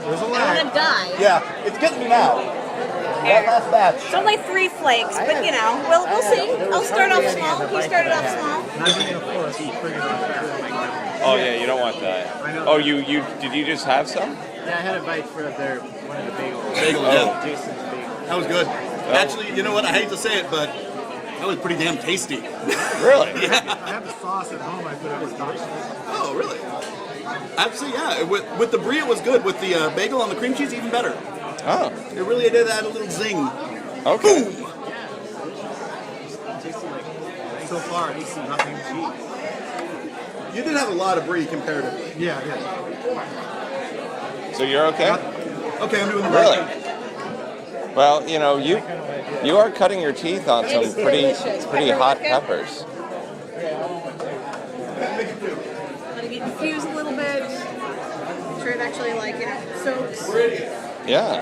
There's a I lag. want to die. Yeah, it's getting me now. That last batch. It's only 3 flakes, but you know, we'll see. I'll start off small. He started off small. Not being a force, he triggered off that. Oh yeah, you don't want that. I know. Oh, you did you just have some? Yeah, I had a bite for one of the bagels. Bagel, yeah. Jason's bagel. That was good. Actually, you know what? I hate to say it, but that was pretty damn tasty. Really? Yeah. I have the sauce at home. I put it with tacos. Oh, really? Actually, yeah. With the brie, it was good. With the bagel and the cream cheese, even better. Oh, It really did add a little zing. okay. Boom! Tasty like so far. I see nothing cheap. You did have a lot of brie comparatively. Yeah, yeah. So you're okay? Okay, I'm doing the Really? right thing. Well, you know, you are cutting your teeth on some It's pretty delicious. hot Pepper peppers. Let it get infused a little bit. Make sure it actually, like, you know, soaks. Yeah.